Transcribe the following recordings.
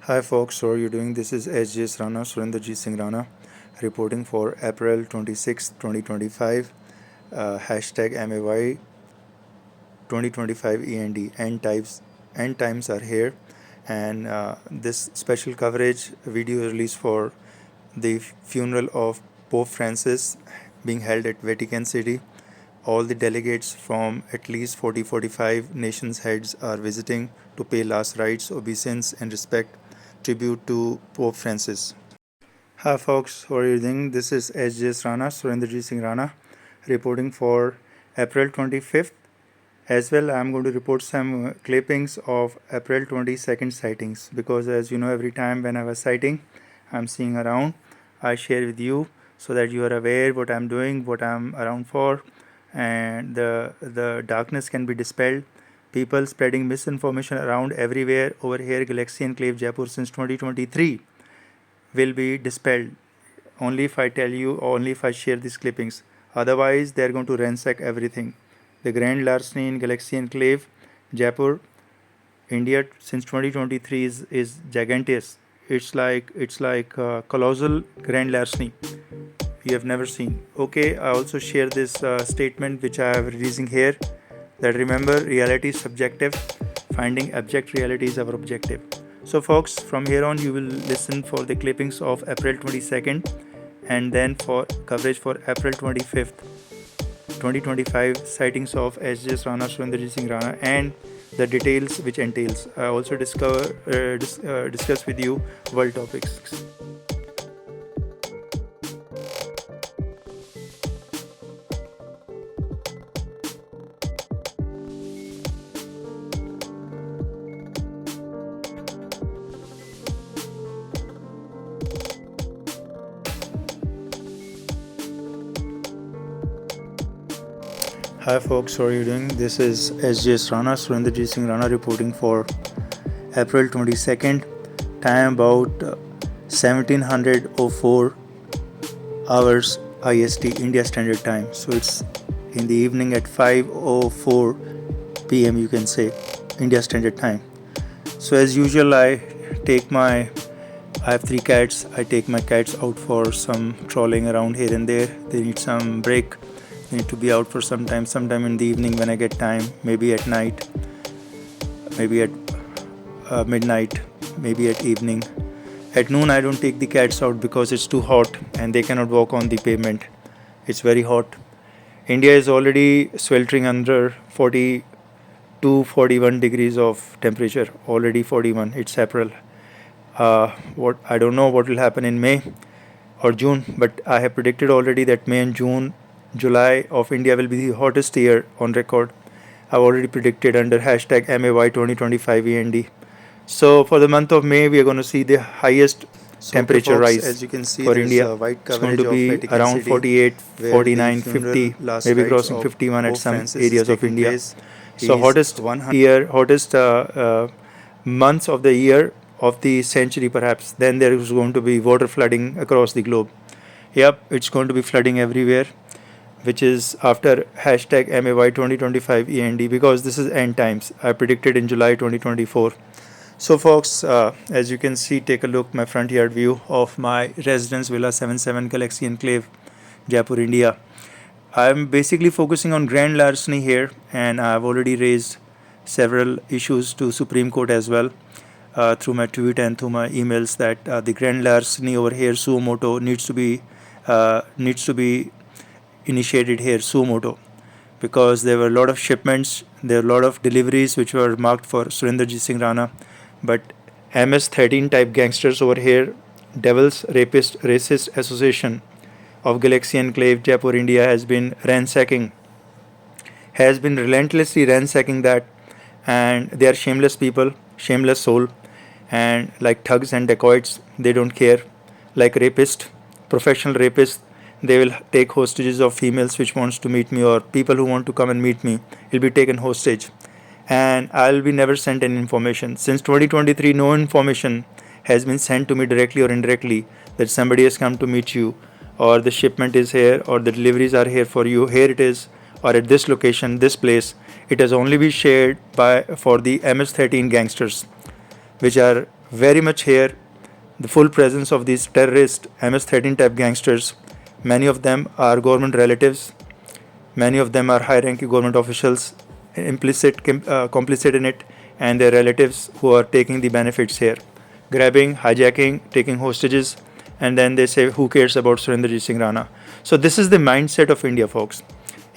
Hi folks, how are you doing? This is SJS Rana, Surendrajit Singh Rana, reporting for April 26, 2025, hashtag MAY 2025 END. End times are here, and this special coverage video release for the funeral of Pope Francis being held at Vatican City. All the delegates from at least 40-45 nations heads are visiting to pay last rites, obeisance, and respect tribute to Pope Francis. Hi folks, how are you doing? This is SJS Rana, Surendrajit Singh Rana, reporting for April 25th. As well, I'm going to report some clippings of April 22nd sightings because, as you know, every time when I have a sighting, I'm seeing around, I share with you so that you are aware what I'm doing, what I'm around for, and the darkness can be dispelled. People spreading misinformation around everywhere over here, Galaxy Enclave Jaipur since 2023 will be dispelled only if I tell you, only if I share these clippings. Otherwise, they are going to ransack everything. The grand larceny in Galaxy Enclave, Jaipur, India since 2023 is gigantic. It's like colossal grand larceny you have never seen. Okay, I also share this statement which I am releasing here. That remember, reality is subjective. Finding abject reality is our objective. So, folks, from here on, you will listen for the clippings of April 22nd, and then for coverage for April 25th, 2025 sightings of SJS Rana, Surendrajit Singh Rana, and the details which entails. I also discuss with you world topics. Hi folks, how are you doing? This is SJS Rana, Surendrajit Singh Rana reporting for April 22nd. Time about 1704 hours IST, India Standard Time. So it's in the evening at 5:04 p.m. you can say, India Standard Time. So as usual, I have 3 cats. I take my cats out for some trolling around here and there. They need some break. They need to be out for some time. Sometime in the evening when I get time. Maybe at night. Maybe at midnight. Maybe at evening. At noon I don't take the cats out because it's too hot and they cannot walk on the pavement. It's very hot. India is already sweltering under 42-41 degrees of temperature. Already 41. It's April. What I don't know what will happen in May or June, but I have predicted already that May and June, July of India will be the hottest year on record. I've already predicted under hashtag MAY 2025 END. So for the month of May, we are going to see the highest temperature rise as you can see, for India. White it's going to be Vatican around City, 48, 49, 50, maybe crossing 51 at some areas of India. So hottest months of the year of the century perhaps. Then there is going to be water flooding across the globe. Yep, it's going to be flooding everywhere, which is after hashtag MAY 2025 END because this is end times. I predicted in July 2024. So folks, as you can see, take a look my front yard view of my residence Villa 77 Galaxy Enclave, Jaipur, India. I'm basically focusing on grand larceny here, and I've already raised several issues to Supreme Court as well through my tweet and through my emails that the grand larceny over here, suo motu, needs to be initiated here, suo motu, because there were a lot of shipments, there were a lot of deliveries which were marked for Surendrajit Singh Rana, but MS-13 type gangsters over here, Devils Rapist Racist Association of Galaxy Enclave, Jaipur, India, has been relentlessly ransacking that, and they are shameless people, shameless soul, and like thugs and dacoits, they don't care. Like rapists, professional rapists, they will take hostages of females which wants to meet me, or people who want to come and meet me will be taken hostage, and I'll be never sent any information. Since 2023, no information has been sent to me directly or indirectly that somebody has come to meet you, or the shipment is here, or the deliveries are here for you, here it is, or at this location, this place. It has only been shared for the MS-13 gangsters, which are very much here the full presence of these terrorist MS-13 type gangsters. Many of them are government relatives. Many of them are high-ranking government officials, complicit in it, and their relatives who are taking the benefits here, grabbing, hijacking, taking hostages, and then they say, "Who cares about Surendrajit Singh Rana?" So this is the mindset of India, folks.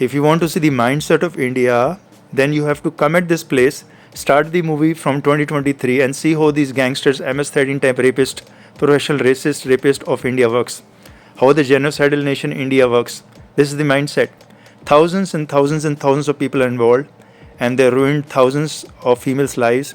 If you want to see the mindset of India, then you have to come at this place, start the movie from 2023, and see how these gangsters, MS-13 type rapist, professional racist rapist of India works, how the genocidal nation India works. This is the mindset. Thousands and thousands and thousands of people are involved, and they ruined thousands of females' lives,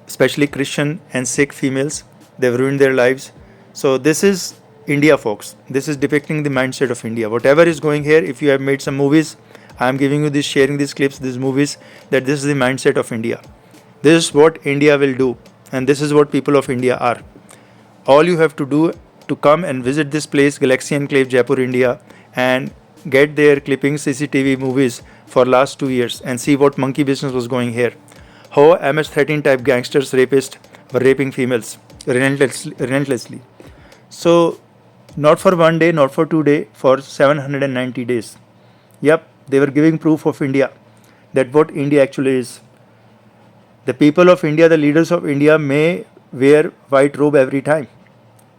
especially Christian and Sikh females. They've ruined their lives. So this is India, folks. This is depicting the mindset of India. Whatever is going here, if you have made some movies, I am giving you this, sharing these clips, these movies, that this is the mindset of India. This is what India will do, and this is what people of India are. All you have to do to come and visit this place, Galaxy Enclave, Jaipur, India, and get their clippings, CCTV movies for last 2 years, and see what monkey business was going here. How MS-13 type gangsters, rapists were raping females relentlessly. So, not for 1 day, not for 2 days, for 790 days. Yep, they were giving proof of India, that what India actually is. The people of India, the leaders of India may wear white robe every time,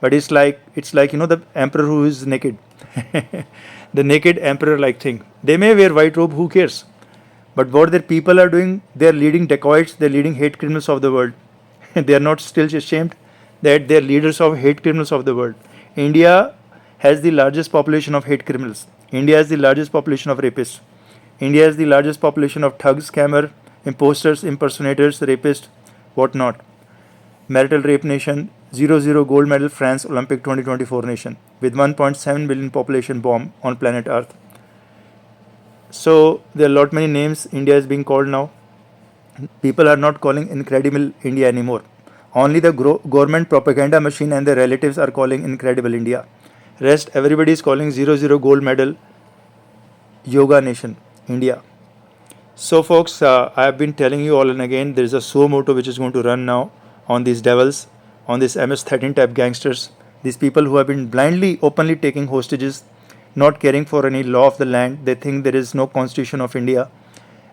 but it's like the emperor who is naked, the naked emperor like thing. They may wear white robe, who cares? But what their people are doing, they are leading dacoits, they are leading hate criminals of the world. They are not still ashamed that they are leaders of hate criminals of the world. India has the largest population of hate criminals. India has the largest population of rapists. India has the largest population of thugs, scammer, imposters, impersonators, rapists, whatnot. Marital rape nation, 0-0 gold medal France Olympic 2024 nation with 1.7 billion population bomb on planet Earth. So there are lot many names India is being called now. People are not calling incredible India anymore. Only the government propaganda machine and their relatives are calling incredible India. Rest everybody is calling 0-0 gold medal yoga nation India. So folks, I have been telling you all and again, there is a suo moto which is going to run now on these devils, on these MS-13 type gangsters, these people who have been blindly, openly taking hostages, not caring for any law of the land. They think there is no constitution of India.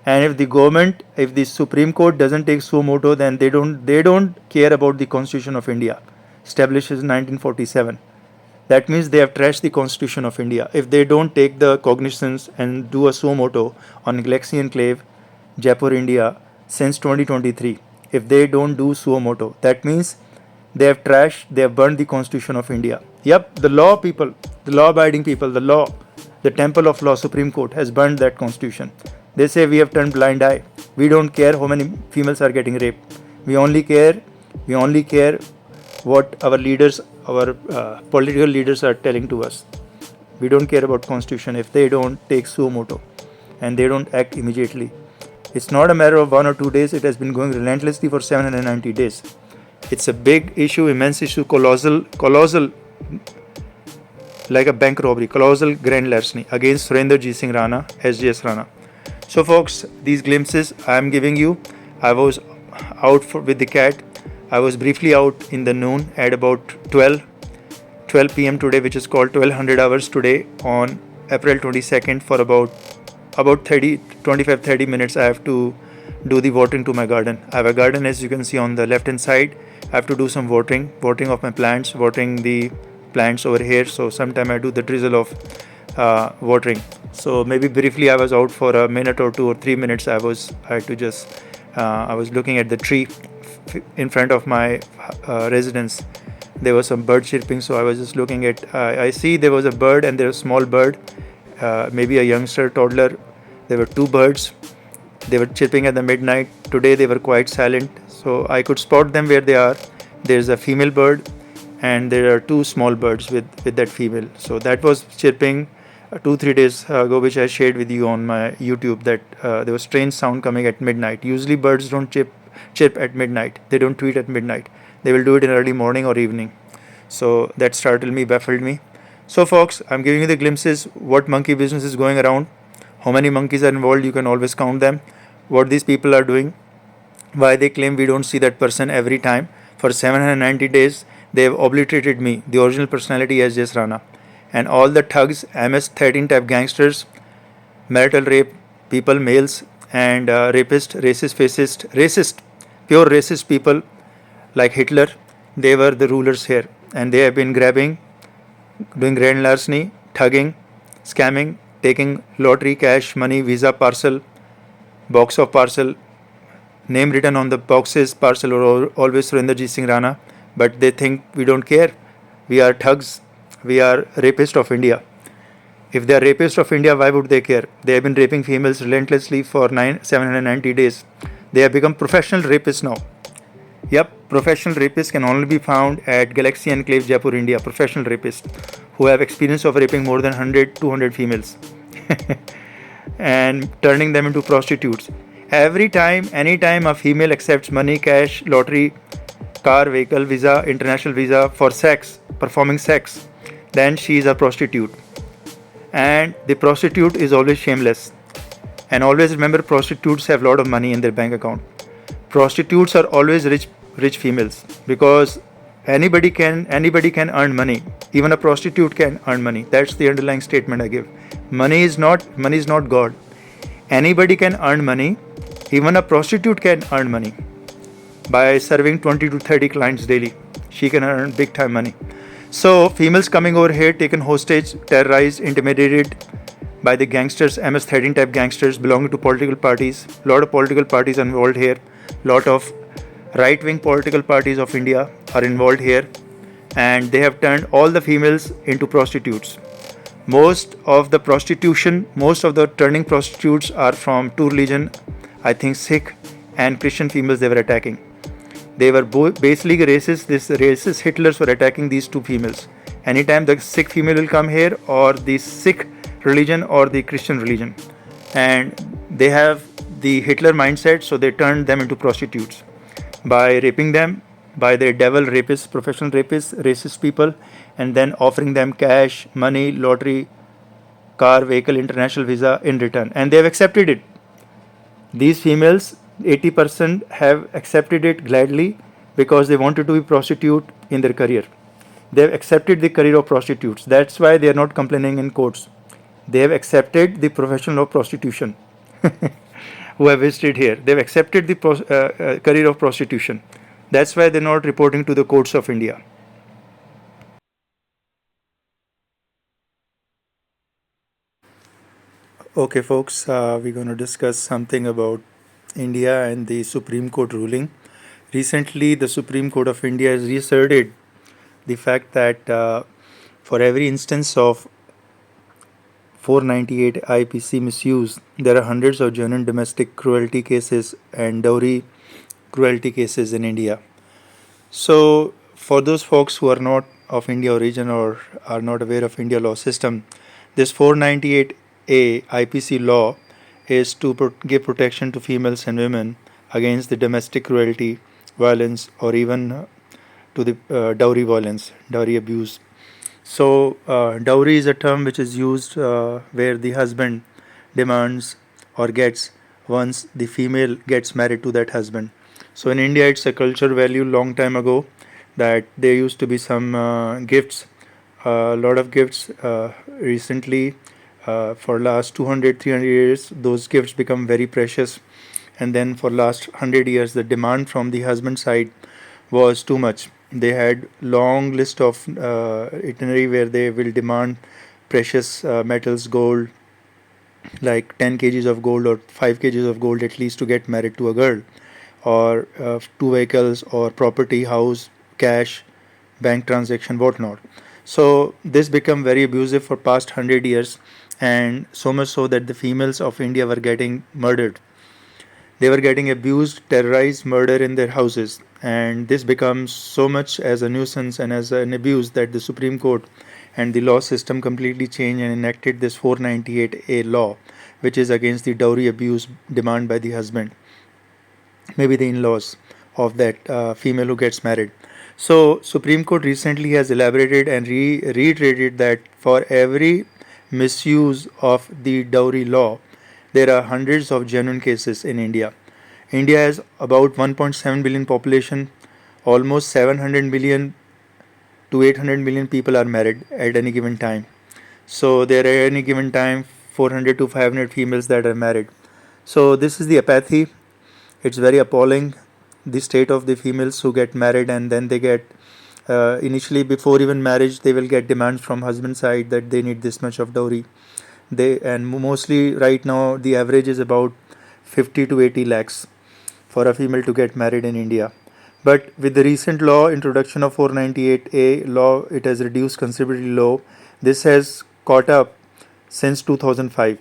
And if the government, if the Supreme Court doesn't take suo moto, then they don't care about the Constitution of India, established in 1947. That means they have trashed the Constitution of India. If they don't take the cognizance and do a suo moto on Galaxy Enclave, Jaipur, India, since 2023, if they don't do suo moto, that means they have trashed, they have burned the Constitution of India. Yep, the law people, the law-abiding people, the law, the temple of law, Supreme Court has burned that Constitution. They say we have turned blind eye. We don't care how many females are getting raped. We only care what our leaders, our political leaders are telling to us. We don't care about Constitution if they don't take suo moto and they don't act immediately. It's not a matter of 1 or 2 days. It has been going relentlessly for 790 days. It's a big issue, immense issue, colossal, like a bank robbery, colossal grand larceny against Surendrajit Singh Rana, SJS Rana. So folks, these glimpses I am giving you. I was out with the cat. I was briefly out in the noon at about 12 p.m. today, which is called 1200 hours today on April 22nd for about 25-30 minutes. I have to do the watering to my garden. I have a garden, as you can see on the left hand side. I have to do some watering of my plants, watering the plants over here. So sometime I do the drizzle of watering. So maybe briefly I was out for a minute or 2 or 3 minutes. I was looking at the tree in front of my residence. There was some bird chirping, so I was just looking at. I see there was a bird and there was a small bird, maybe a youngster, toddler. There were 2 birds. They were chirping at the midnight. Today they were quite silent, so I could spot them where they are. There's a female bird, and there are 2 small birds with that female. So that was chirping 2-3 days ago, which I shared with you on my YouTube, that there was strange sound coming at midnight. Usually birds don't chirp at midnight. They don't tweet at midnight. They will do it in early morning or evening. So that startled me, baffled me. So folks, I'm giving you the glimpses what monkey business is going around. How many monkeys are involved, you can always count them. What these people are doing, why they claim we don't see that person every time. For 790 days, they have obliterated me, the original personality as S.J. Rana. And all the thugs, MS-13 type gangsters, marital rape, people, males, and rapist, racist, fascist, racist, pure racist people like Hitler, they were the rulers here. And they have been grabbing, doing grand larceny, thugging, scamming, taking lottery, cash, money, visa, parcel, box of parcel, name written on the boxes, parcel, or always Surendrajit Singh Rana. But they think we don't care. We are thugs. We are rapists of India. If they are rapists of India, why would they care? They have been raping females relentlessly for 790 days. They have become professional rapists now. Yep, professional rapists can only be found at Galaxy Enclave, Jaipur, India. Professional rapists who have experience of raping more than 100, 200 females and turning them into prostitutes. Every time, anytime a female accepts money, cash, lottery, car, vehicle, visa, international visa for sex, performing sex, then she is a prostitute. And the prostitute is always shameless. And always remember, prostitutes have a lot of money in their bank account. Prostitutes are always rich females, because anybody can earn money. Even a prostitute can earn money. That's the underlying statement I give. Money is not God. Anybody can earn money. Even a prostitute can earn money by serving 20 to 30 clients daily. She can earn big time money. So females coming over here, taken hostage, terrorized, intimidated by the gangsters, MS-13 type gangsters belonging to political parties. Lot of political parties involved here. Lot of right-wing political parties of India are involved here, and they have turned all the females into prostitutes. Most of the turning prostitutes are from two religion, I think Sikh and Christian females they were attacking. They were basically racist. These racist Hitlers were attacking these two females. Anytime the Sikh female will come here, or the Sikh religion or the Christian religion, and they have the Hitler mindset, so they turned them into prostitutes by raping them by their devil rapists, professional rapists, racist people, and then offering them cash, money, lottery, car, vehicle, international visa in return. And they have accepted it. These females, 80% have accepted it gladly, because they wanted to be prostitute in their career. They have accepted the career of prostitutes. That's why they are not complaining in courts. They have accepted the profession of prostitution. Who have visited here, they've accepted the career of prostitution. That's why they're not reporting to the courts of India. Okay, folks, we're going to discuss something about India and the Supreme Court ruling. Recently, the Supreme Court of India has reasserted the fact that for every instance of 498 IPC misuse, there are hundreds of genuine domestic cruelty cases and dowry cruelty cases in India. So, for those folks who are not of India origin or are not aware of India law system, this 498A IPC law is to give protection to females and women against the domestic cruelty, violence, or even to the dowry violence, dowry abuse. So, dowry is a term which is used where the husband demands or gets once the female gets married to that husband. So, in India, it's a cultural value long time ago that there used to be some gifts, a lot of gifts. Recently, for last 200, 300 years, those gifts become very precious. And then for last 100 years, the demand from the husband side was too much. They had long list of itinerary where they will demand precious metals, gold, like 10 kgs of gold or 5 kgs of gold at least to get married to a girl, or 2 vehicles or property, house, cash, bank transaction, whatnot. So this became very abusive for past 100 years, and so much so that the females of India were getting murdered. They were getting abused, terrorized, murdered in their houses, and this becomes so much as a nuisance and as an abuse that the Supreme Court and the law system completely changed and enacted this 498A law, which is against the dowry abuse demand by the husband, maybe the in-laws of that female who gets married. So Supreme Court recently has elaborated and reiterated that for every misuse of the dowry law, there are hundreds of genuine cases in India. India has about 1.7 billion population, almost 700 million to 800 million people are married at any given time. So there are at any given time 400 to 500 females that are married. So this is the apathy. It's very appalling, the state of the females who get married, and then they get initially, before even marriage, they will get demands from husband side that they need this much of dowry. They, and mostly right now the average is about 50 to 80 lakhs for a female to get married in India. But with the recent law introduction of 498A law, it has reduced considerably low. This has caught up since 2005.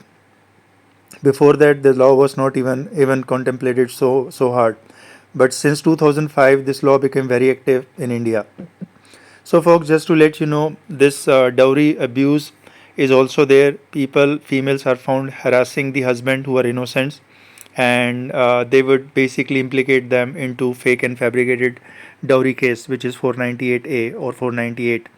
Before that, the law was not even contemplated so hard. But since 2005, this law became very active in India. So, folks, just to let you know, this dowry abuse is also there. Females are found harassing the husband who are innocents, and they would basically implicate them into fake and fabricated dowry case, which is 498A or 498.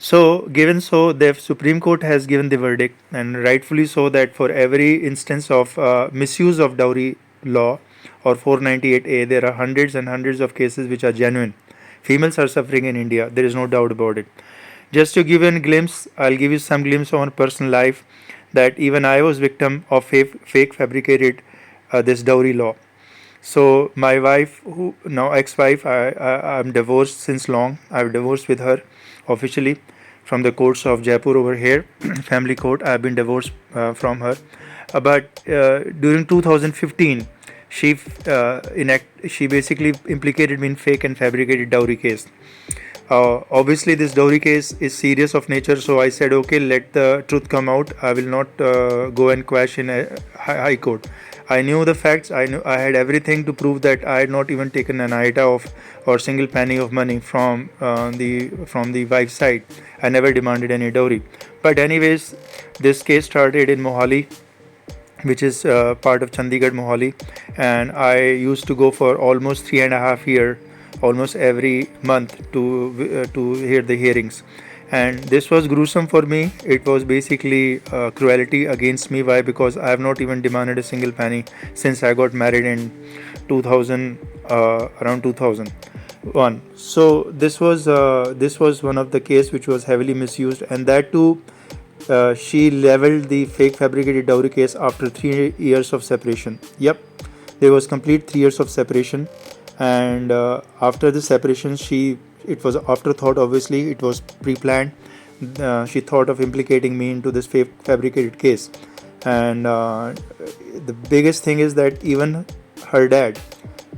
So, given so, the Supreme Court has given the verdict, and rightfully so, that for every instance of misuse of dowry law or 498A, there are hundreds and hundreds of cases which are genuine. Females are suffering in India, there is no doubt about it. Just to give you a glimpse, I'll give you some glimpse on personal life, that even I was victim of fake fabricated this dowry law. So my wife, who now ex-wife, I'm divorced since long. I've divorced with her officially from the courts of Jaipur over here, family court. I've been divorced from her. But during 2015, she basically implicated me in fake and fabricated dowry case. Obviously, this dowry case is serious of nature, so I said, okay, let the truth come out. I will not go and quash in a high court. I knew the facts. I knew I had everything to prove that I had not even taken an iota of or single penny of money from the wife's side. I never demanded any dowry. But anyways, this case started in Mohali, which is part of Chandigarh, Mohali, and I used to go for almost 3.5 years, almost every month to hear the hearings. And this was gruesome for me. It was basically cruelty against me. Why? Because I have not even demanded a single penny since I got married in 2000, around 2001. So this was one of the case which was heavily misused, and that too. She leveled the fake fabricated dowry case after 3 years of separation. Yep, there was complete 3 years of separation, and after the separation, it was afterthought. Obviously, it was pre-planned. She thought of implicating me into this fake fabricated case, and the biggest thing is that even her dad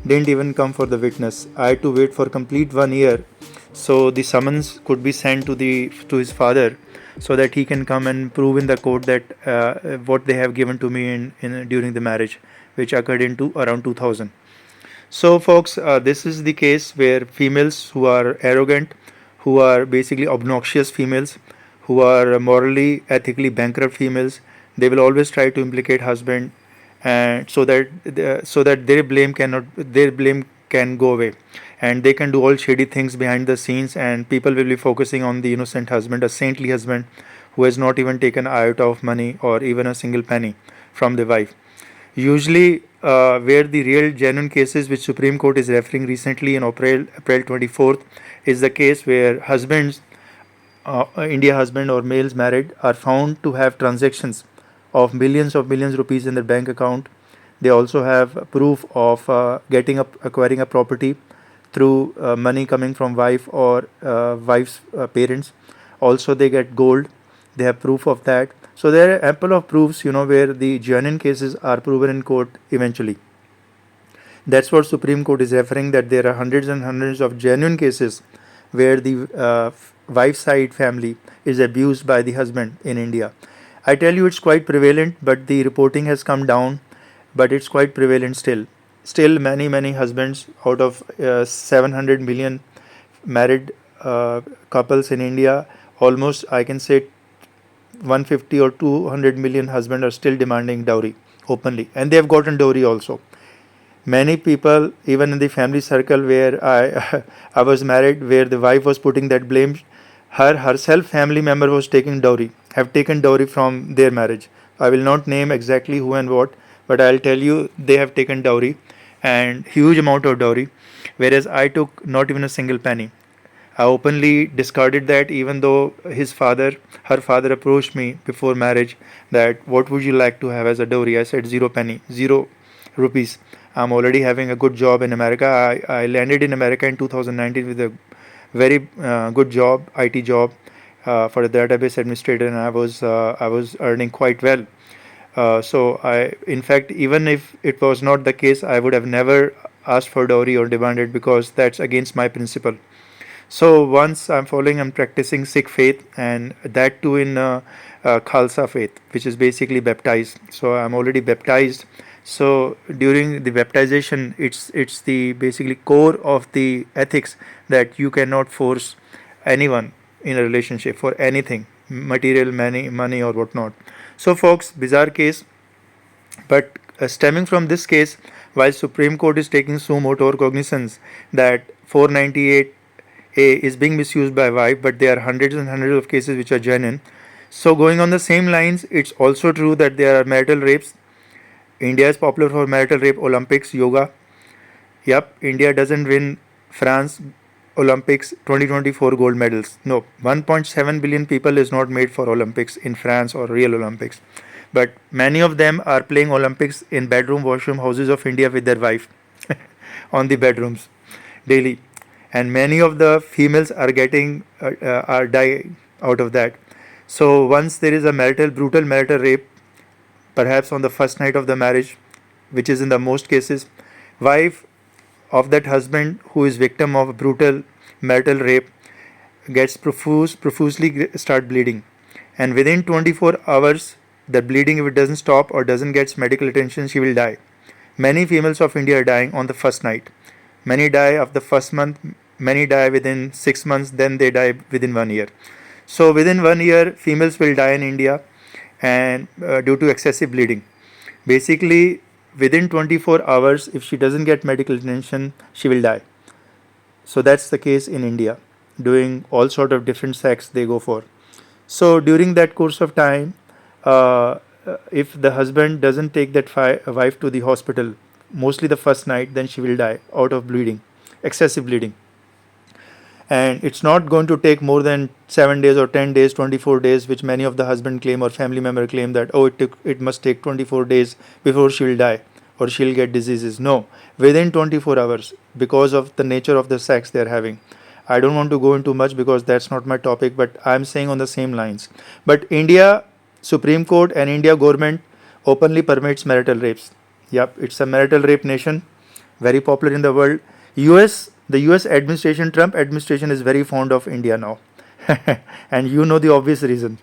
didn't even come for the witness. I had to wait for complete 1 year, so the summons could be sent to his father, so that he can come and prove in the court that what they have given to me in during the marriage, which occurred into around 2000. So, folks, this is the case where females who are arrogant, who are basically obnoxious females, who are morally, ethically bankrupt females, they will always try to implicate husband, and so that their blame can go away, and they can do all shady things behind the scenes, and people will be focusing on the innocent husband, a saintly husband who has not even taken an iota of money or even a single penny from the wife. Usually, where the real genuine cases which Supreme Court is referring recently in April 24th is the case where husbands, India husband or males married, are found to have transactions of millions rupees in their bank account. They also have proof of acquiring a property through money coming from wife or wife's parents. Also, they get gold. They have proof of that. So there are ample of proofs, where the genuine cases are proven in court eventually. That's what Supreme Court is referring, that there are hundreds and hundreds of genuine cases where the wife side family is abused by the husband in India. I tell you, it's quite prevalent, but the reporting has come down, but it's quite prevalent still. Still, many husbands out of 700 million married couples in India, almost I can say 150 or 200 million husbands are still demanding dowry openly, and they have gotten dowry also. Many people, even in the family circle where I was married, where the wife was putting that blame, herself family member was have taken dowry from their marriage. I will not name exactly who and what, but I'll tell you they have taken dowry, and huge amount of dowry, whereas I took not even a single penny. I openly discarded that, even though her father approached me before marriage that what would you like to have as a dowry. I said zero penny, zero rupees. I'm already having a good job in America. I landed in America in 2019 with a very good job, IT job, for a database administrator, and I was earning quite well. So in fact, even if it was not the case, I would have never asked for dowry or demanded, because that's against my principle. So once I'm practicing Sikh faith, and that too in Khalsa faith, which is basically baptized. So I'm already baptized. So during the baptization, it's the basically core of the ethics that you cannot force anyone in a relationship for anything, material, money or whatnot. So folks, bizarre case, but stemming from this case, while Supreme Court is taking suo motu cognizance that 498A is being misused by wife, but there are hundreds and hundreds of cases which are genuine. So going on the same lines, it's also true that there are marital rapes. India is popular for marital rape Olympics, yoga. Yep, India doesn't win France Olympics 2024 gold medals. No, 1.7 billion people is not made for Olympics in France or real Olympics. But many of them are playing Olympics in bedroom washroom houses of India with their wife on the bedrooms daily. And many of the females are getting are dying out of that. So once there is a brutal marital rape, perhaps on the first night of the marriage, which is in the most cases, wife of that husband who is victim of brutal marital rape gets profusely start bleeding, and within 24 hours the bleeding, if it doesn't stop or doesn't get medical attention, she will die. Many females of India are dying on the first night. Many die of the first month, many die within 6 months, then they die within 1 year. So within 1 year females will die in India, and due to excessive bleeding. Basically within 24 hours, if she doesn't get medical attention, she will die. So that's the case in India. Doing all sort of different sex they go for. So during that course of time, if the husband doesn't take that wife to the hospital, mostly the first night, then she will die out of bleeding, excessive bleeding. And it's not going to take more than 7 days or 10 days, 24 days, which many of the husband claim or family member claim that, oh, it must take 24 days before she will die or she'll get diseases. No, within 24 hours, because of the nature of the sex they're having. I don't want to go into much because that's not my topic, but I'm saying on the same lines. But India Supreme Court and India government openly permits marital rapes. Yep, it's a marital rape nation, very popular in the world. The US administration, Trump administration, is very fond of India now. And you know the obvious reason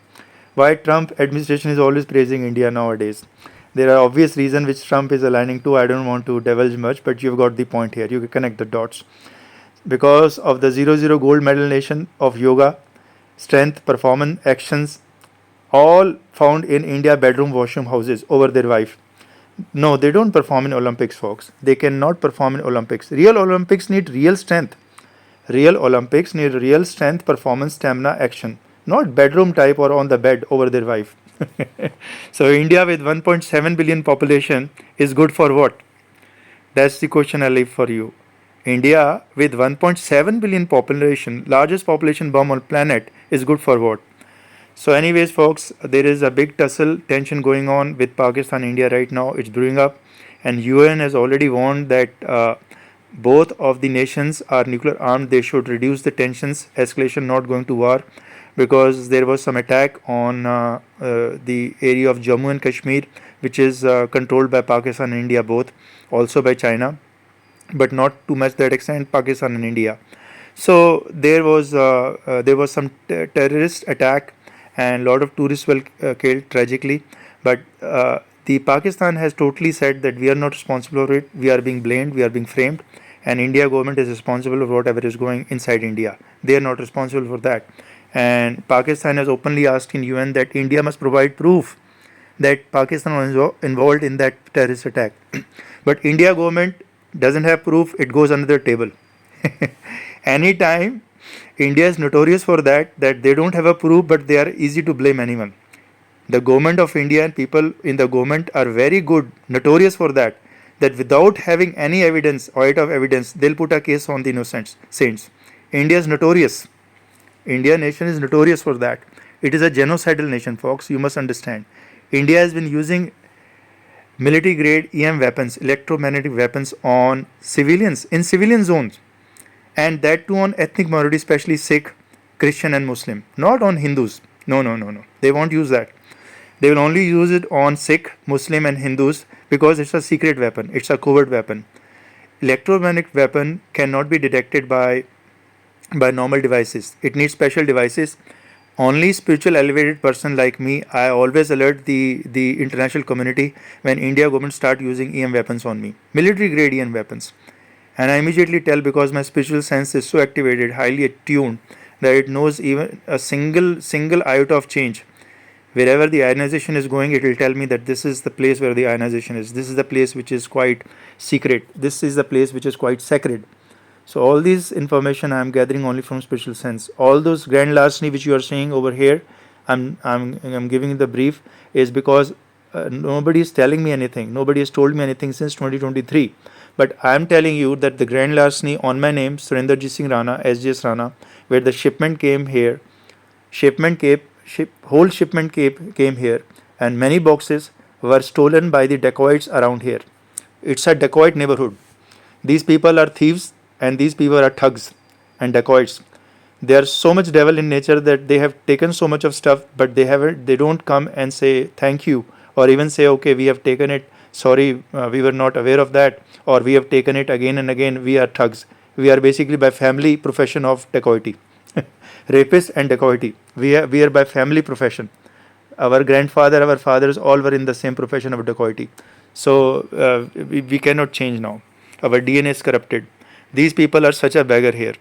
why Trump administration is always praising India nowadays. There are obvious reasons which Trump is aligning to. I don't want to divulge much, but you've got the point here. You can connect the dots. Because of the 0-0 gold medal nation of yoga, strength, performance, actions, all found in India bedroom washroom houses over their wife. No, they don't perform in Olympics, folks. They cannot perform in Olympics. Real Olympics need real strength. Real Olympics need real strength, performance, stamina, action. Not bedroom type or on the bed over their wife. So India with 1.7 billion population is good for what? That's the question I leave for you. India with 1.7 billion population, largest population bomb on planet, is good for what? So anyways, folks, there is a big tussle, tension going on with Pakistan and India right now. It's brewing up, and UN has already warned that both of the nations are nuclear armed. They should reduce the tensions, escalation, not going to war, because there was some attack on the area of Jammu and Kashmir, which is controlled by Pakistan and India both, also by China, but not to much that extent, Pakistan and India. So there was some terrorist attack, and a lot of tourists were killed tragically. But the Pakistan has totally said that we are not responsible for it. We are being blamed. We are being framed, and India government is responsible for whatever is going inside India. They are not responsible for that. And Pakistan has openly asked in UN that India must provide proof that Pakistan was involved in that terrorist attack. But India government doesn't have proof. It goes under the table. Anytime India is notorious for that they don't have a proof, but they are easy to blame anyone. The government of India and people in the government are very good, notorious for that. that without having any evidence, audit of evidence, they'll put a case on the innocent saints. India is notorious. India nation is notorious for that. It is a genocidal nation, folks. You must understand. India has been using military grade EM weapons, electromagnetic weapons on civilians in civilian zones, and that too on ethnic minorities, especially Sikh, Christian, and Muslim, not on Hindus. No, no, no, no. They won't use that. They will only use it on Sikh, Muslim, and Hindus because it's a secret weapon. It's a covert weapon. Electromagnetic weapon cannot be detected by normal devices. It needs special devices. Only spiritual elevated person like me, I always alert the international community when India government start using EM weapons on me, military grade EM weapons, and I immediately tell because my spiritual sense is so activated, highly attuned, that it knows even a single iota of change. Wherever the ionization is going, it will tell me that this is the place where the ionization is. This is the place which is quite secret. This is the place which is quite sacred. So all these information I am gathering only from spiritual sense. All those grand larceny which you are seeing over here, I'm giving the brief is because nobody is telling me anything. Nobody has told me anything since 2023. But I am telling you that the grand larceny on my name, Surendrajit Singh Rana, SGS Rana, where the shipment came here, whole shipment came here, and many boxes were stolen by the dacoits around here. It's a dacoit neighborhood. These people are thieves and these people are thugs and dacoits. They are so much devil in nature that they have taken so much of stuff, but they don't come and say thank you or even say okay, we have taken it, sorry, we were not aware of that, or we have taken it again and again. We are thugs. We are basically by family profession of dacoity. Rapist and dacoity. We are by family profession. Our grandfather, our fathers all were in the same profession of dacoity. So we cannot change now. Our DNA is corrupted. These people are such a beggar here.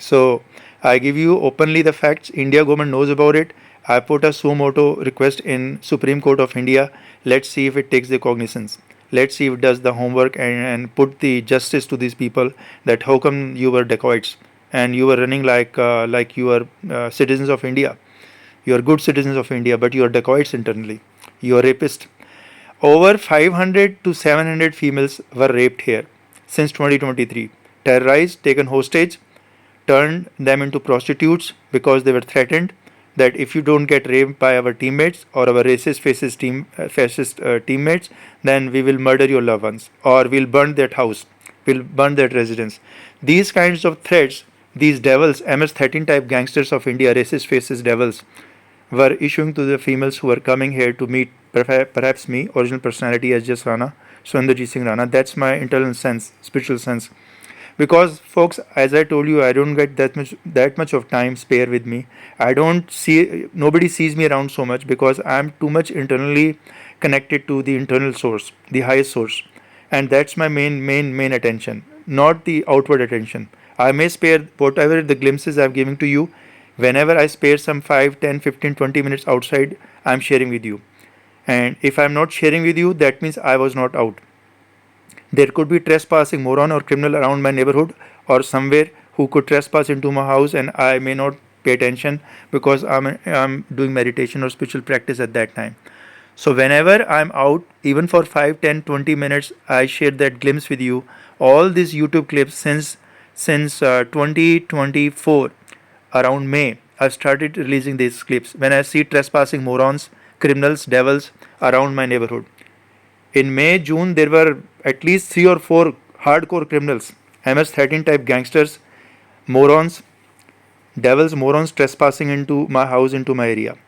So I give you openly the facts. India government knows about it. I put a suo motu request in Supreme Court of India. Let's see if it takes the cognizance. Let's see if it does the homework and put the justice to these people that how come you were dacoits and you were running like you are citizens of India. You are good citizens of India, but you are dacoits internally. You are rapist. Over 500 to 700 females were raped here since 2023. Terrorized, taken hostage, turned them into prostitutes because they were threatened that if you don't get raped by our teammates or our fascist teammates, then we will murder your loved ones or we'll burn that house, we'll burn that residence. These kinds of threats, these devils, MS-13 type gangsters of India, racist fascist devils, were issuing to the females who were coming here to meet perhaps me, original personality SGS Rana, Surendrajit Singh Rana. That's my internal sense, spiritual sense. Because folks, as I told you, I don't get that much of time spare with me. I don't see, nobody sees me around so much because I'm too much internally connected to the internal source, the highest source, and that's my main attention, not the outward attention. I may spare whatever the glimpses I'm giving to you. Whenever I spare some 5, 10, 15, 20 minutes outside, I'm sharing with you. And if I'm not sharing with you, that means I was not out. There could be trespassing moron or criminal around my neighborhood or somewhere who could trespass into my house and I may not pay attention because I'm doing meditation or spiritual practice at that time. So whenever I'm out, even for 5, 10, 20 minutes, I share that glimpse with you. All these YouTube clips since 2024, around May, I've started releasing these clips when I see trespassing morons, criminals, devils around my neighborhood. In May, June, there were at least 3 or 4 hardcore criminals, MS-13 type gangsters, morons, devils, morons trespassing into my house, into my area.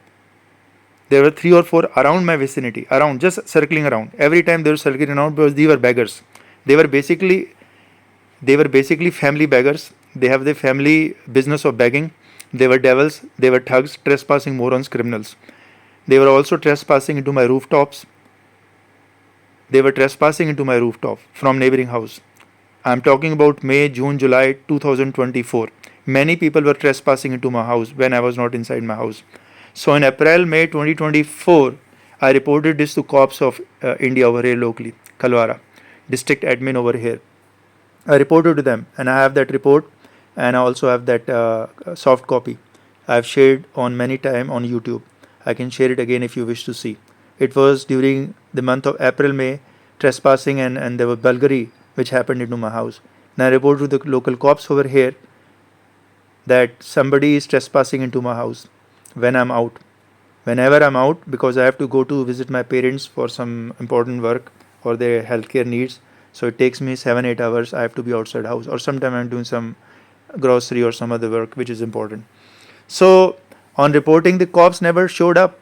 There were 3 or 4 around my vicinity, around, just circling around. Every time they were circling around because they were beggars. They were basically family beggars. They have the family business of begging. They were devils, they were thugs, trespassing morons, criminals. They were also trespassing into my rooftops. They were trespassing into my rooftop from neighboring house. I'm talking about May, June, July 2024. Many people were trespassing into my house when I was not inside my house. So in April, May 2024, I reported this to cops of India over here locally, Kalwara, district admin over here. I reported to them and I have that report and I also have that soft copy. I've shared on many times on YouTube. I can share it again if you wish to see. It was during the month of April, May trespassing and there was bulgari which happened into my house. Now I report to the local cops over here that somebody is trespassing into my house when I'm out. Whenever I'm out, because I have to go to visit my parents for some important work or their healthcare needs, so it takes me 7-8 hours. I have to be outside house, or sometime I'm doing some grocery or some other work which is important. So on reporting, the cops never showed up,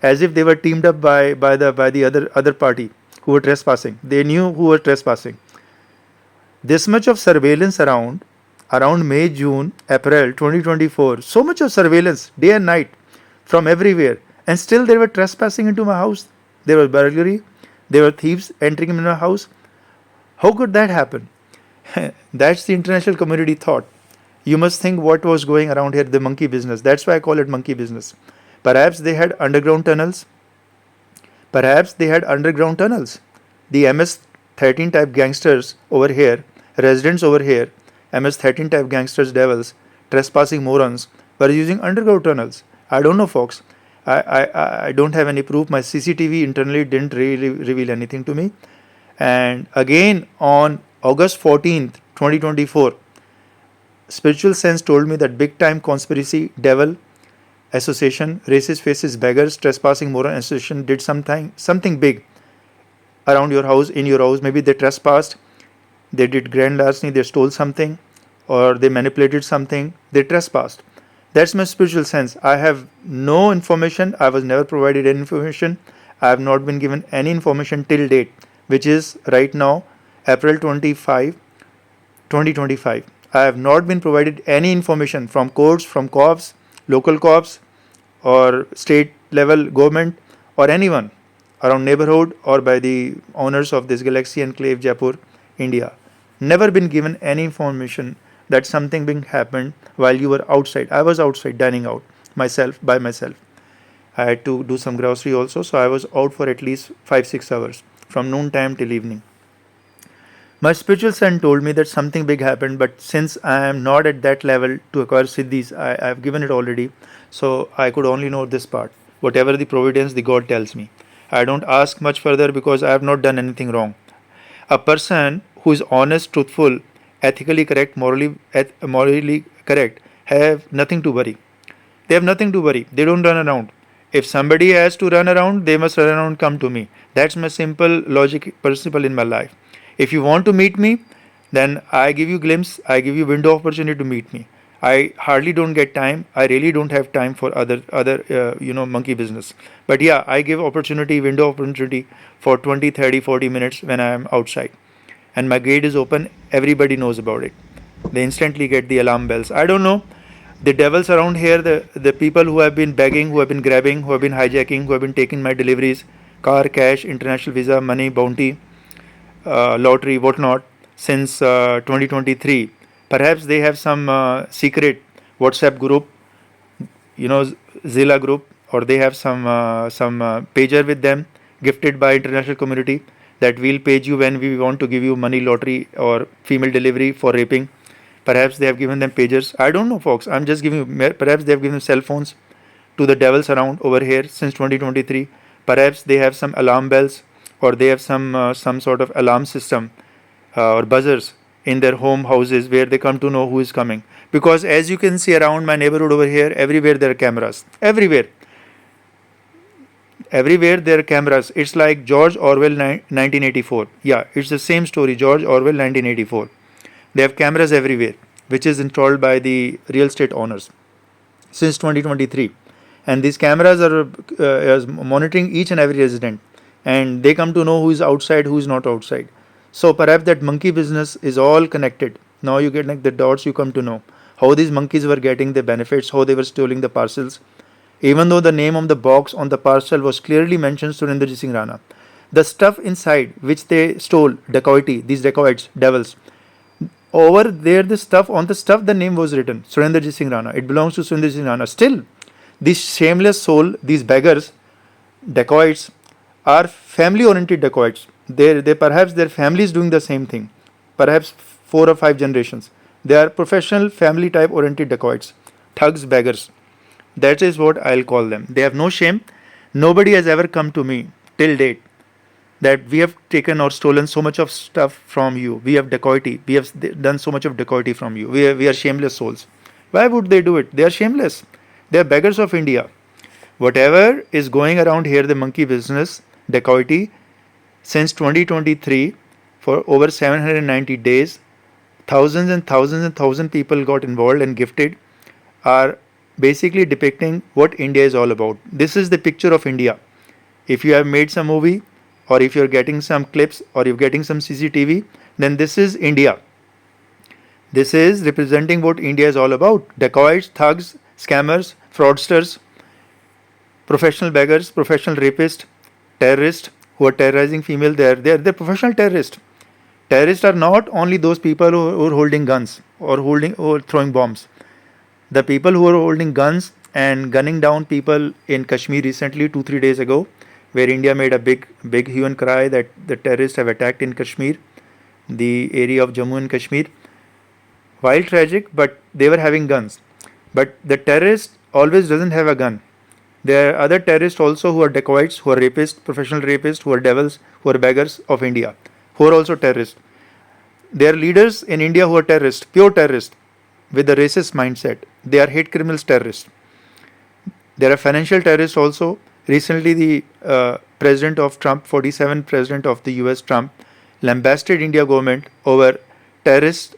as if they were teamed up by the other party who were trespassing. They knew who were trespassing. This much of surveillance around May, June, April 2024. So much of surveillance day and night from everywhere, and still they were trespassing into my house. There was burglary. There were thieves entering in my house. How could that happen? That's the international community thought. You must think what was going around here, the monkey business. That's why I call it monkey business. Perhaps they had underground tunnels. Perhaps they had underground tunnels. The MS-13 type gangsters over here, residents over here, MS-13 type gangsters, devils, trespassing morons, were using underground tunnels. I don't know, folks. I don't have any proof. My CCTV internally didn't really reveal anything to me. And again, on August 14th, 2024, Spiritual Sense told me that big time conspiracy, devil, association, racist faces, beggars, trespassing moron association did something big around your house, in your house. Maybe they trespassed, they did grand larceny, they stole something, or they manipulated something, they trespassed. That's my spiritual sense. I have no information. I was never provided any information. I have not been given any information till date, which is right now, April 25, 2025. I have not been provided any information from courts, from cops, local cops, or state level government, or anyone around neighborhood, or by the owners of this Galaxy Enclave, Jaipur, India. Never been given any information that something big happened while you were outside. I was outside dining out by myself. I had to do some grocery also, so I was out for at least 5-6 hours from noon time till evening. My spiritual son told me that something big happened, but since I am not at that level to acquire siddhis, I have given it already, so I could only know this part. Whatever the providence the God tells me, I don't ask much further because I have not done anything wrong. A person who is honest, truthful, ethically correct, morally correct, have nothing to worry. They have nothing to worry. They don't run around. If somebody has to run around, they must run around, come to me. That's my simple logic principle in my life. If you want to meet me, then I give you glimpse, I give you window opportunity to meet me. I hardly don't get time. I really don't have time for other monkey business. But yeah, I give window opportunity for 20, 30, 40 minutes when I am outside. And my gate is open, everybody knows about it. They instantly get the alarm bells. I don't know. The devils around here, the people who have been begging, who have been grabbing, who have been hijacking, who have been taking my deliveries, car, cash, international visa, money, bounty, lottery, whatnot, since 2023. Perhaps they have some secret WhatsApp group, Zilla group, or they have some pager with them, gifted by international community, that we'll page you when we want to give you money, lottery, or female delivery for raping. Perhaps they have given them pagers. I don't know, folks. I'm just giving you. Perhaps they have given cell phones to the devils around over here since 2023. Perhaps they have some alarm bells, or they have some sort of alarm system or buzzers in their houses where they come to know who is coming. Because as you can see around my neighborhood over here, everywhere there are cameras. Everywhere there are cameras. It's like George Orwell 1984. Yeah, it's the same story, George Orwell 1984. They have cameras everywhere, which is installed by the real estate owners since 2023. And these cameras are monitoring each and every resident. And they come to know who is outside, who is not outside. So perhaps that monkey business is all connected. Now you get like the dots, you come to know how these monkeys were getting the benefits, how they were stealing the parcels. Even though the name of the box on the parcel was clearly mentioned Surendrajit Singh Rana. The stuff inside which they stole, dacoity, these dacoits, devils, over there the name was written, Surendrajit Singh Rana. It belongs to Surendrajit Singh Rana. Still, this shameless soul, these beggars, dacoits, are family-oriented dacoits. They perhaps their family is doing the same thing. Perhaps 4 or 5 generations. They are professional, family-type oriented dacoits, thugs, beggars. That is what I'll call them. They have no shame. Nobody has ever come to me till date that we have taken or stolen so much of stuff from you. We have dacoity. We have done so much of dacoity from you. We are shameless souls. Why would they do it? They are shameless. They are beggars of India. Whatever is going around here, the monkey business, dacoity, since 2023, for over 790 days, thousands and thousands and thousands people got involved and gifted, are basically depicting what India is all about. This is the picture of India. If you have made some movie, or if you're getting some clips, or you're getting some CCTV, then this is India. This is representing what India is all about. Dacoits, thugs, scammers, fraudsters, professional beggars, professional rapists, terrorists who are terrorizing female. They're professional terrorists. Terrorists are not only those people who are holding guns or throwing bombs. The people who are holding guns and gunning down people in Kashmir recently, 2-3 days ago, where India made a big hue and cry that the terrorists have attacked in Kashmir, the area of Jammu and Kashmir. While tragic, but they were having guns. But the terrorist always doesn't have a gun. There are other terrorists also who are dacoits, who are rapists, professional rapists, who are devils, who are beggars of India, who are also terrorists. There are leaders in India who are terrorists, pure terrorists, with a racist mindset. They are hate criminals, terrorists. There are financial terrorists also. Recently, the president of Trump, 47th president of the US, Trump, lambasted India government over terrorists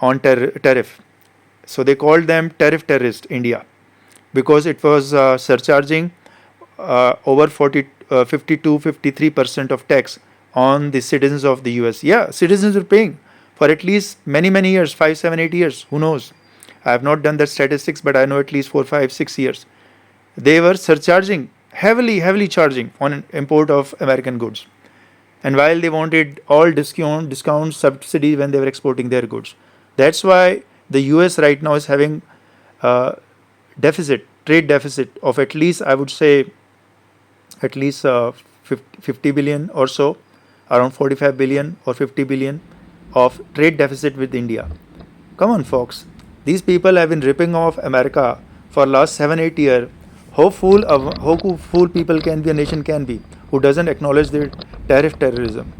on tariff. So they called them tariff terrorist India, because it was surcharging over 52-53% of tax on the citizens of the US. Yeah, citizens are paying for at least many years, 5, 7, 8 years. Who knows? I have not done that statistics, but I know at least 4, 5, 6 years. They were surcharging, heavily charging on import of American goods. And while they wanted all discount subsidy when they were exporting their goods. That's why the US right now is having trade deficit of at least, I would say, at least 50 billion or so, around 45 billion or 50 billion of trade deficit with India. Come on, folks. These people have been ripping off America for last 7-8 years. How fool people can be, a nation can be, who doesn't acknowledge their tariff terrorism.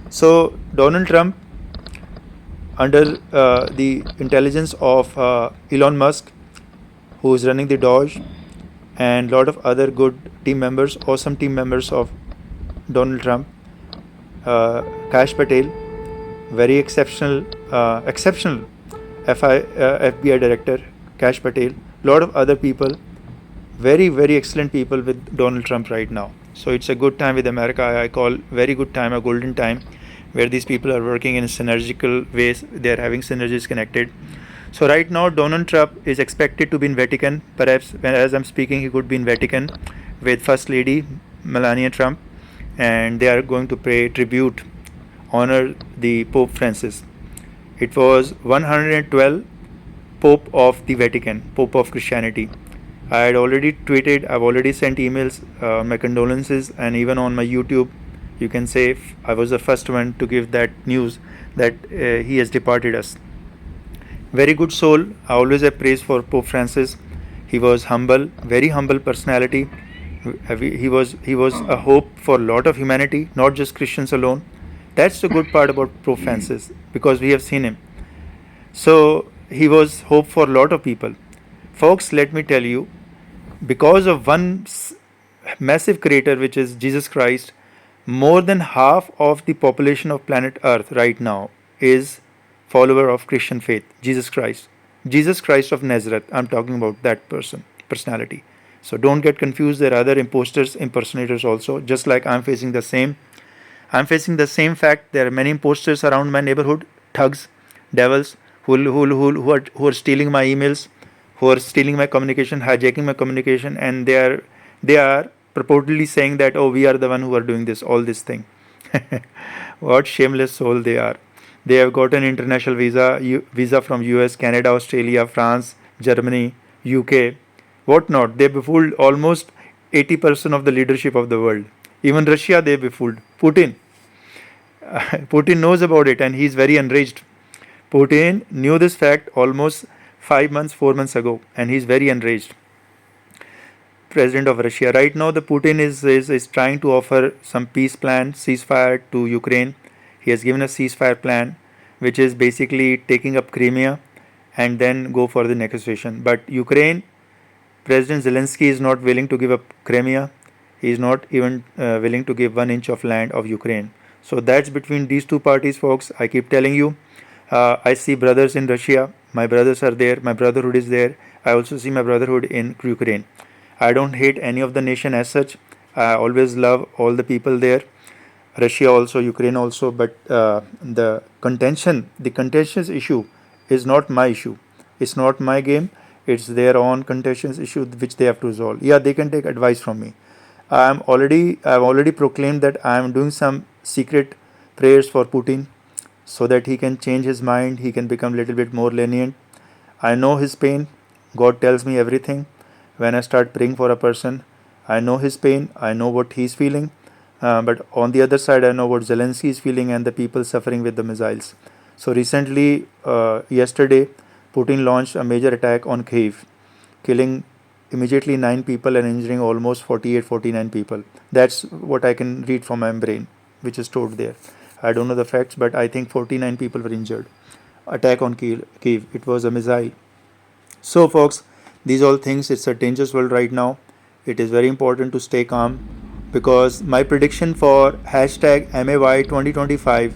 So Donald Trump, under the intelligence of Elon Musk, who is running the Doge, and a lot of other good team members, awesome team members of Donald Trump, Kash Patel, very exceptional FBI director, Kash Patel, lot of other people, very excellent people with Donald Trump right now. So it's a good time with America. I call very good time, a golden time, where these people are working in synergical ways. They are having synergies connected. So right now, Donald Trump is expected to be in Vatican. Perhaps as I'm speaking, he could be in Vatican with First Lady Melania Trump, and they are going to pay tribute, honor the Pope Francis. It was 112 Pope of the Vatican, Pope of Christianity. I had already tweeted, I've already sent emails, my condolences, and even on my YouTube, you can say I was the first one to give that news that he has departed us. Very good soul. I always have praise for Pope Francis. He was humble, very humble personality. He was a hope for a lot of humanity, not just Christians alone. That's the good part about Pope Francis, because we have seen him. So he was hope for a lot of people. Folks, let me tell you, because of one massive creator, which is Jesus Christ, more than half of the population of planet Earth right now is follower of Christian faith. Jesus Christ of Nazareth. I'm talking about that personality. So don't get confused. There are other imposters, impersonators also. Just like I'm facing the same fact. There are many imposters around my neighborhood, thugs, devils, who are stealing my emails, who are stealing my communication, hijacking my communication, and they are purportedly saying that, oh, we are the one who are doing all this thing. What shameless soul they are. They have got an international visa from US, Canada, Australia, France, Germany, UK, whatnot. They befooled almost 80% of the leadership of the world. Even Russia they befooled. Putin knows about it, and he's very enraged. Putin knew this fact almost 4 months ago, and he's very enraged. president of Russia. Right now, the Putin is trying to offer some peace plan, ceasefire to Ukraine. He has given a ceasefire plan, which is basically taking up Crimea and then go for the negotiation. But Ukraine, President Zelensky is not willing to give up Crimea. He is not even willing to give 1 inch of land of Ukraine. So that's between these two parties, folks. I keep telling you, I see brothers in Russia. My brothers are there. My brotherhood is there. I also see my brotherhood in Ukraine. I don't hate any of the nation as such. I always love all the people there. Russia also, Ukraine also. But the contentious issue is not my issue. It's not my game. It's their own contentious issue which they have to resolve. Yeah, they can take advice from me. I've already proclaimed that I am doing some secret prayers for Putin so that he can change his mind, he can become a little bit more lenient. I know his pain. God tells me everything. When I start praying for a person, I know his pain, I know what he's feeling. But on the other side, I know what Zelensky is feeling and the people suffering with the missiles. So recently, yesterday, Putin launched a major attack on Kyiv, killing immediately 9 people and injuring almost 49 people. That's what I can read from my brain, which is stored there. I don't know the facts, but I think 49 people were injured. Attack on Kyiv. It was a missile. So, folks, these all things, it's a dangerous world right now. It is very important to stay calm because my prediction for hashtag MAY 2025,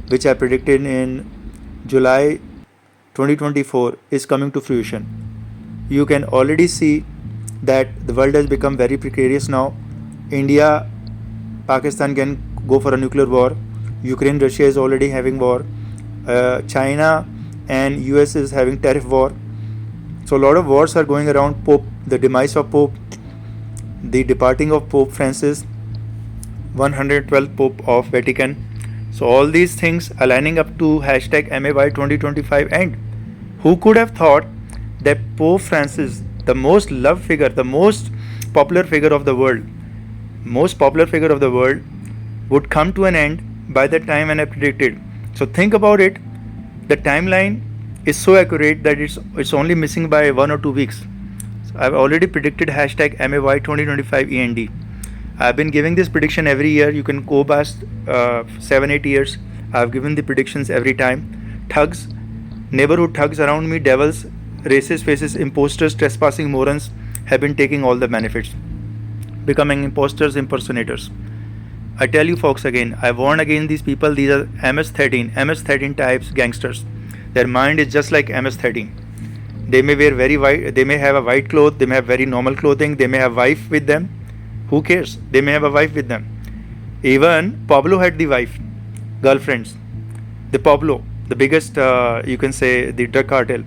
which I predicted in July 2024, is coming to fruition. You can already see that the world has become very precarious now. India, Pakistan can go for a nuclear war. Ukraine, Russia is already having war. China and US is having tariff war. So a lot of wars are going around. Pope, the demise of Pope, the departing of Pope Francis, 112th Pope of Vatican. So all these things are lining up to hashtag MAY 2025. And who could have thought that Pope Francis, the most loved figure, the most popular figure of the world, would come to an end by the time when I predicted. So think about it. The timeline is so accurate that it's only missing by 1 or 2 weeks. So I've already predicted hashtag MAY 2025 END. I've been giving this prediction every year. You can go past 7-8 years. I've given the predictions every time. Thugs, neighborhood thugs around me, devils, racist faces, imposters, trespassing morons have been taking all the benefits, becoming imposters, impersonators. I tell you folks again, I warn against these people. These are MS-13 types gangsters. Their mind is just like MS-13. They may wear very white, they may have a white cloth, they may have very normal clothing, they may have wife with them. Who cares? They may have a wife with them. Even Pablo had the wife, girlfriends. The Pablo, the biggest, you can say, the drug cartel.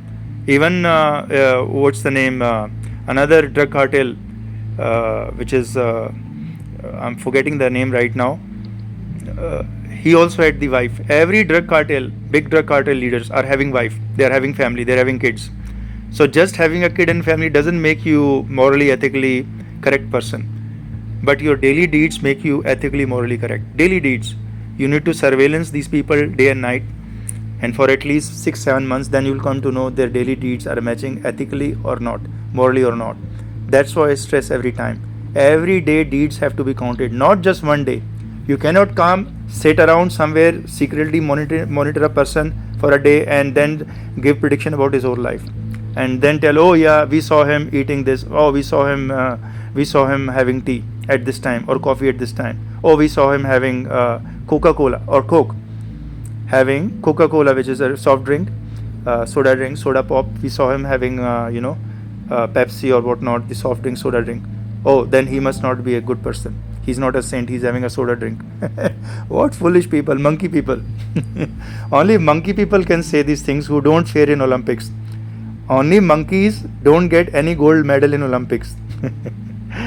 Even, what's the name? Another drug cartel, which is, I'm forgetting the name right now. He also had the wife. Every drug cartel, big drug cartel leaders are having wife. They are having family. They are having kids. So just having a kid and family doesn't make you morally, ethically correct person. But your daily deeds make you ethically, morally correct. Daily deeds. You need to surveillance these people day and night. And for at least 6-7 months, then you'll come to know their daily deeds are matching ethically or not, morally or not. That's why I stress every time. Every day deeds have to be counted, not just one day. You cannot come, sit around somewhere, secretly monitor a person for a day and then give prediction about his whole life. And then tell, oh yeah, we saw him eating this. Oh, we saw him having tea at this time or coffee at this time. Oh, we saw him having Coca-Cola or Coke. Having Coca-Cola, which is a soft drink, soda drink, soda pop. We saw him having, Pepsi or whatnot, the soft drink, soda drink. Oh, then he must not be a good person. He's not a saint, he's having a soda drink. What foolish people, monkey people. Only monkey people can say these things who don't fare in Olympics. Only monkeys don't get any gold medal in Olympics.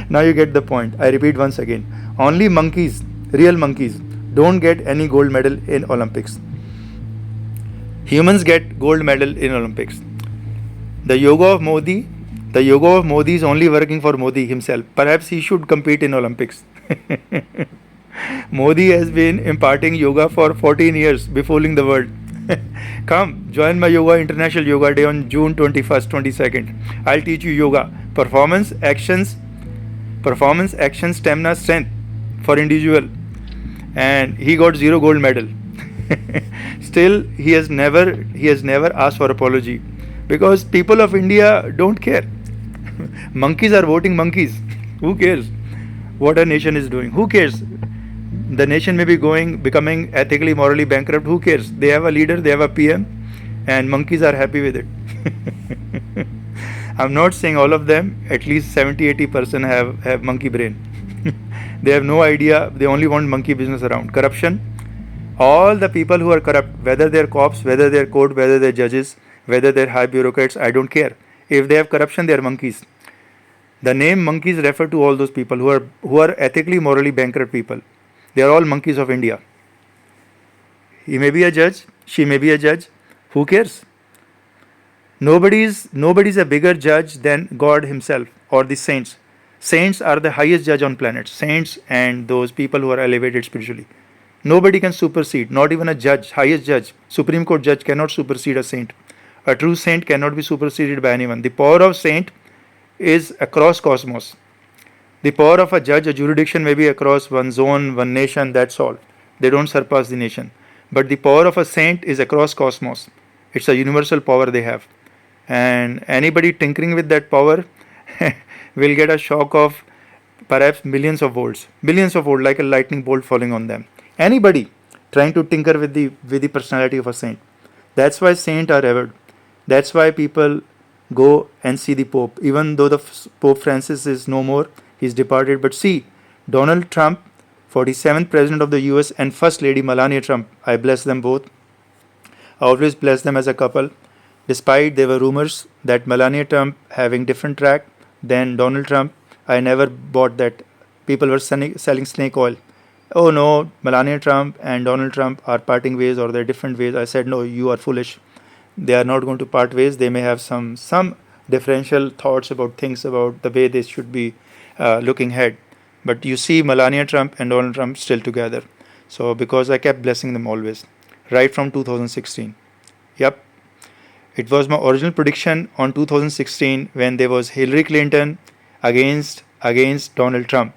Now you get the point. I repeat once again. Only monkeys, real monkeys, don't get any gold medal in Olympics. Humans get gold medal in Olympics. The yoga of Modi is only working for Modi himself. Perhaps he should compete in Olympics. Modi has been imparting yoga for 14 years, befooling the world. Come, join my yoga International Yoga Day on June 21st, 22nd. I'll teach you yoga. Performance, action, stamina, strength for individual. And he got 0 gold medal. Still, he has never asked for apology because people of India don't care. Monkeys are voting monkeys. Who cares what a nation is doing? Who cares? The nation may be becoming ethically, morally bankrupt. Who cares? They have a leader, they have a PM, and monkeys are happy with it. I'm not saying all of them. At least 70-80% have monkey brain. They have no idea. They only want monkey business around. Corruption. All the people who are corrupt, whether they're cops, whether they're court, whether they're judges, whether they're high bureaucrats, I don't care. If they have corruption, they are monkeys. The name monkeys refer to all those people who are ethically, morally bankrupt people. They are all monkeys of India. He may be a judge, she may be a judge. Who cares? Nobody's a bigger judge than God himself or the saints. Saints are the highest judge on planet. Saints and those people who are elevated spiritually. Nobody can supersede, not even a judge, highest judge. Supreme Court judge cannot supersede a saint. A true saint cannot be superseded by anyone. The power of saint is across cosmos. The power of a judge, a jurisdiction may be across one zone, one nation, that's all. They don't surpass the nation. But the power of a saint is across cosmos. It's a universal power they have. And anybody tinkering with that power will get a shock of perhaps millions of volts, like a lightning bolt falling on them. Anybody trying to tinker with the personality of a saint. That's why saints are revered. That's why people go and see the Pope, even though the Pope Francis is no more, he's departed. But see, Donald Trump, 47th President of the US, and First Lady Melania Trump, I bless them both. I always bless them as a couple. Despite there were rumors that Melania Trump having different track than Donald Trump, I never bought that. People were selling snake oil. Oh no, Melania Trump and Donald Trump are parting ways or they're different ways. I said, no, you are foolish. They are not going to part ways. They may have some differential thoughts about things, about the way they should be looking ahead. But you see Melania Trump and Donald Trump still together. So because I kept blessing them always, right from 2016. Yep. It was my original prediction on 2016 when there was Hillary Clinton against Donald Trump.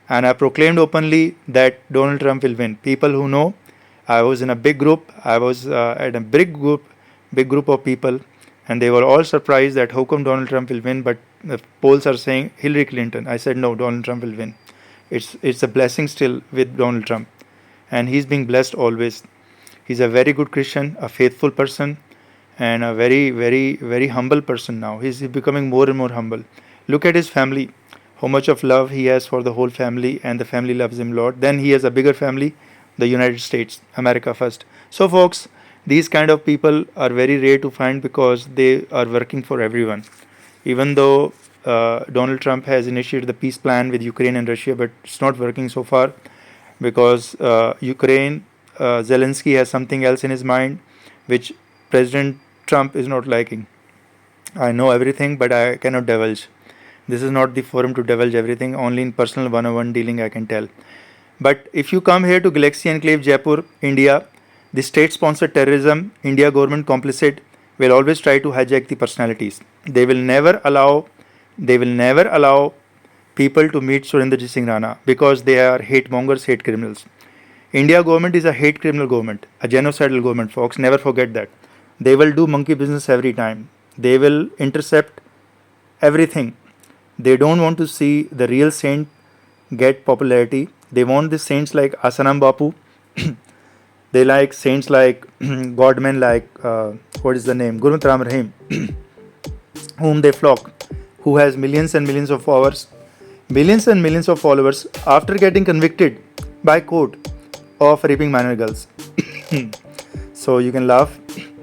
And I proclaimed openly that Donald Trump will win. People who know, I was in a big group. I was at a big group of people, and they were all surprised that how come Donald Trump will win, but the polls are saying Hillary Clinton. I said no, Donald Trump will win. It's a blessing still with Donald Trump, and he's being blessed always. He's a very good Christian, a faithful person, and a very, very, very humble person now. He's becoming more and more humble. Look at his family, how much of love he has for the whole family, and the family loves him a lot. Then he has a bigger family, the United States, America first. So folks, these kind of people are very rare to find because they are working for everyone. Even though Donald Trump has initiated the peace plan with Ukraine and Russia, but it's not working so far because Ukraine, Zelensky has something else in his mind, which President Trump is not liking. I know everything, but I cannot divulge. This is not the forum to divulge everything. Only in personal one-on-one dealing I can tell. But if you come here to Galaxy Enclave, Jaipur, India, the state-sponsored terrorism, India government complicit, will always try to hijack the personalities. They will never allow people to meet Surendrajit Singh Rana because they are hate mongers, hate criminals. India government is a hate criminal government, a genocidal government, folks. Never forget that. They will do monkey business every time. They will intercept everything. They don't want to see the real saint get popularity. They want the saints like Asanam Bapu. They like saints like godmen like what is the name, Gurmat Ram Rahim, whom they flock, who has millions and millions of followers, after getting convicted by court of raping minor girls. So you can laugh,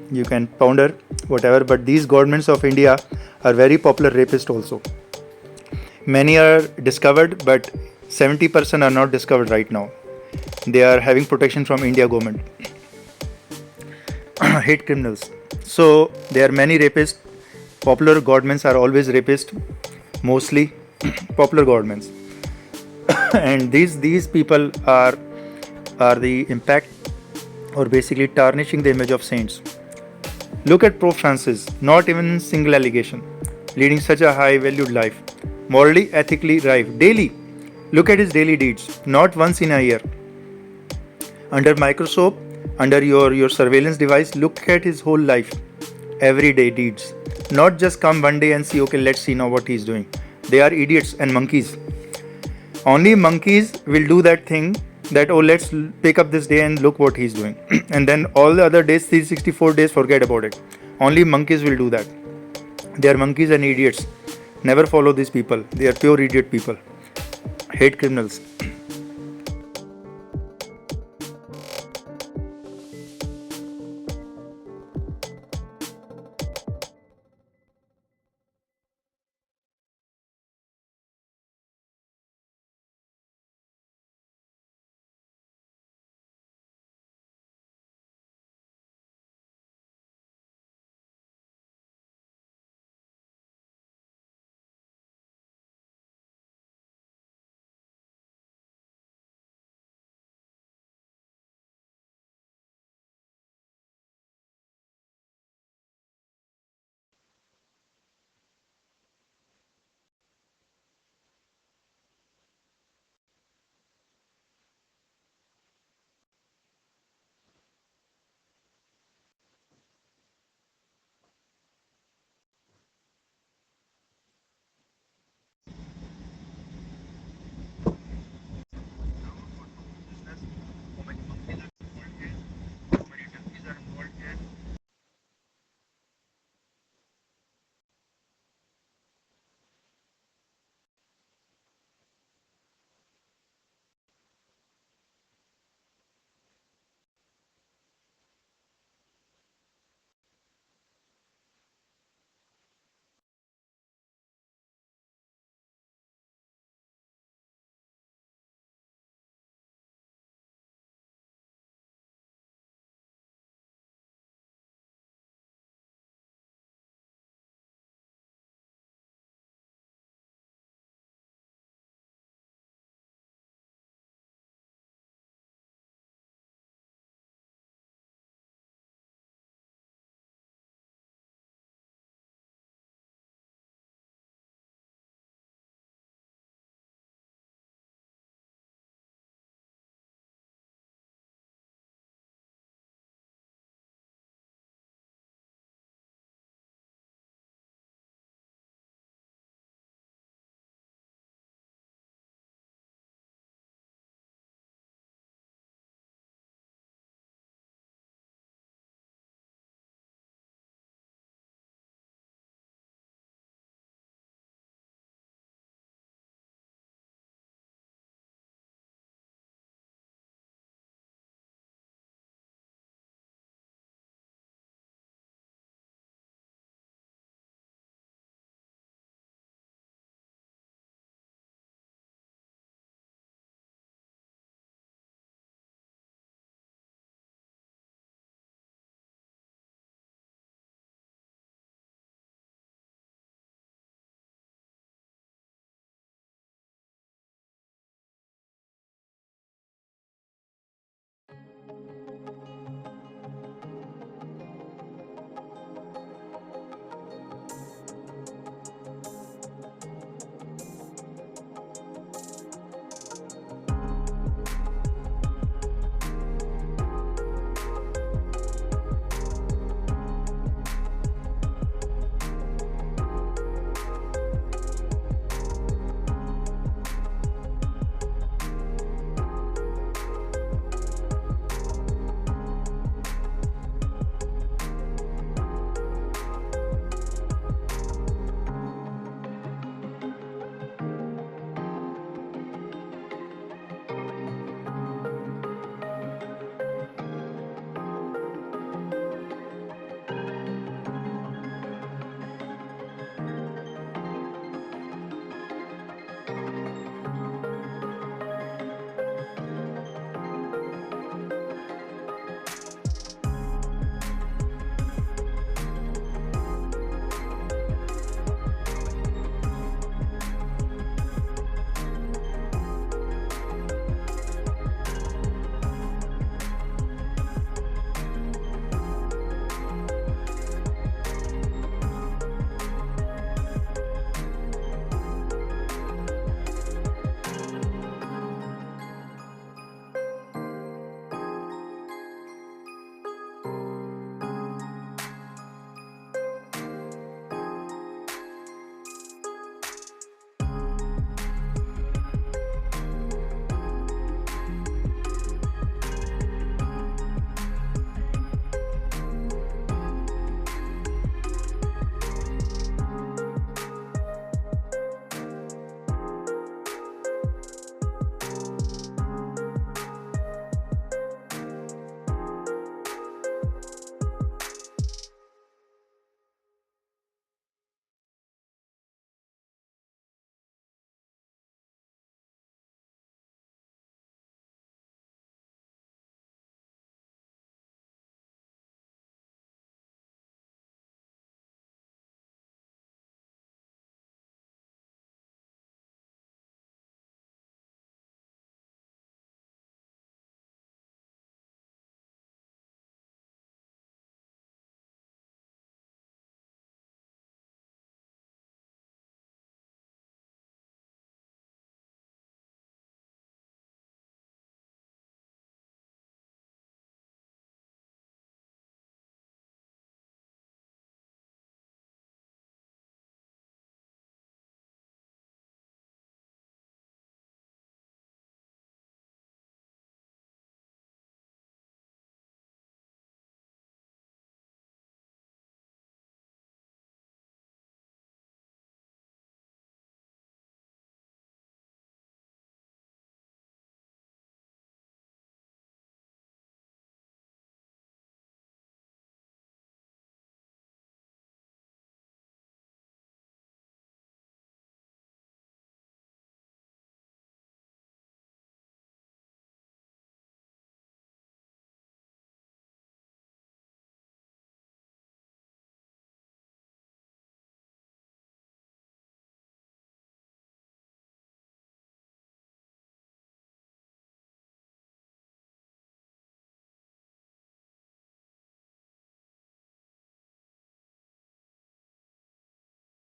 you can ponder, whatever, but these governments of India are very popular rapists also. Many are discovered, but 70% are not discovered right now. They are having protection from India government. Hate criminals. So there are many rapists. Popular governments are always rapists, mostly popular governments. And these people are the impact or basically tarnishing the image of saints. Look at Pope Francis, not even single allegation, leading such a high valued life, morally, ethically right, daily. Look at his daily deeds, not once in a year. Under microscope, under your surveillance device, look at his whole life, everyday deeds. Not just come one day and see, okay, let's see now what he's doing. They are idiots and monkeys. Only monkeys will do that thing that, oh, let's pick up this day and look what he's doing. And then all the other days, 364 days, forget about it. Only monkeys will do that. They are monkeys and idiots. Never follow these people. They are pure idiot people. Hate criminals.